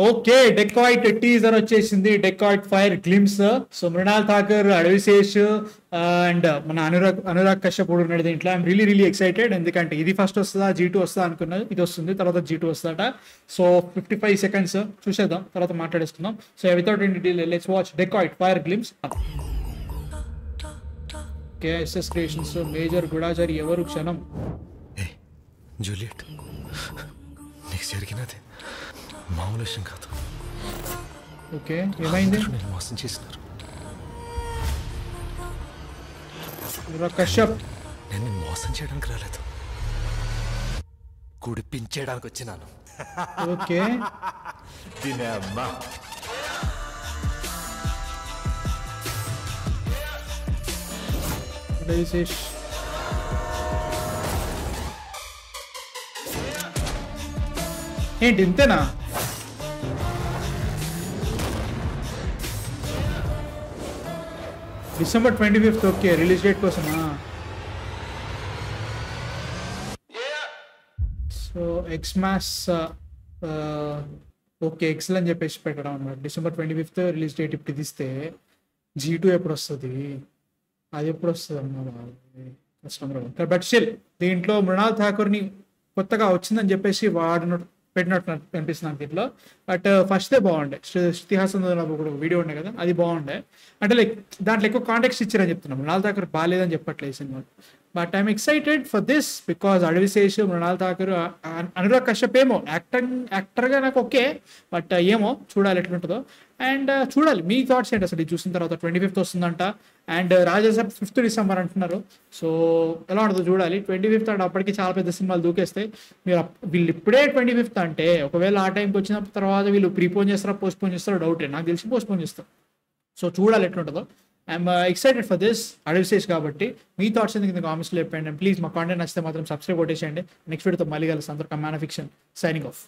Okay, dacoit teaser వచ్చేసింది. Dacoit fire glimpse. So Mrunal Thakar, Adivi Sesh and మన అనురాగ్ కశ్యప్ కూడా ఉన్నాడు దీంట్లో. I'm really excited. ఎందుకంటే ఇది ఫస్ట్ వస్తుందా G2 వస్తుందా అనుకున్నది, ఇది వస్తుంది. తర్వాత G2 వస్తుందట. సో 55 seconds చూసేద్దాం, తర్వాత మాట్లాడేసుకుందాం. So without any delay let's watch dacoit fire glimpse. Okay, SS creations, major Goodachari, Evaru Kshanam. Juliet, నీకు జరిగినది మామూలు విషయం కాదు. ఓకే, ఏమైంది? నేను మోసం చేసినారు. కశ్యప్, నేను మోసం చేయడానికి రాలేదు, కుడిపించేయడానికి వచ్చినాను. ఓకే, దీనే అమ్మా. అడవిశేష్, ఏంటి ఇంతేనా? December 25th. Okay, release date కోసమా? సో ఎక్స్మాస్ ఓకే ఎక్సెల్ అని చెప్పేసి పెట్టడం అనమాట. December 25th release date. ఇప్పుడు తీస్తే G2 ఎప్పుడు వస్తుంది? అది ఎప్పుడు వస్తుంది అమ్మా? కష్టం. బట్ స్టిల్ దీంట్లో మృణాల్ ఠాకూర్ని కొత్తగా వచ్చిందని చెప్పేసి పెట్టినట్టు అనిపిస్తుంది నాకు దీంట్లో. బట్ ఫస్ట్దే బాగుండే. శృతి హాసన్ కూడా వీడియో ఉండే కదా, అది బాగుండే. అంటే లైక్ దాంట్లో ఎక్కువ కాంటెక్స్ట్ ఇచ్చారని చెప్తున్నాం. మృణాల్ ఠాకూర్ బాగాలేదని చెప్పట్లేదు సినిమాలో. But I'm excited for this because Adivi Sesh, Mrunal Thakur, Anurag Kashyap ఏమో యాక్టర్గా నాకు ఓకే. బట్ ఏమో చూడాలి ఎట్లుంటుందో. అండ్ చూడాలి మీ థాట్స్ ఏంటి అసలు ఇది చూసిన తర్వాత. 25th వస్తుందంట. అండ్ రాజాసాబ్ 5th December అంటున్నారు. సో ఎలా ఉంటుందో చూడాలి. 25th అంటే అప్పటికి చాలా పెద్ద సినిమాలు దూకేస్తాయి. వీళ్ళు ఇప్పుడే 25th అంటే ఒకవేళ ఆ టైంకి వచ్చిన తర్వాత వీళ్ళు ప్రీపోన్ చేస్తారా పోస్ట్పోన్ చేస్తారో డౌటే. నాకు తెలిసి పోస్ట్పోన్ చేస్తారు. సో చూడాలి ఎట్లుంటుందో. I'm excited for this Adivi Sesh కాబట్టి. మీ థాట్స్ ఎందుకు కింద కామెంట్స్లో చెప్పండి. ప్లీజ్ మా కాంటెంట్ నచ్చితే మాత్రం సబ్స్క్రైబ్ కొట్టేసేయండి. నెక్స్ట్ వీడియోతో మళ్ళీ కలుస్తాం. అందరూ man of fiction signing off.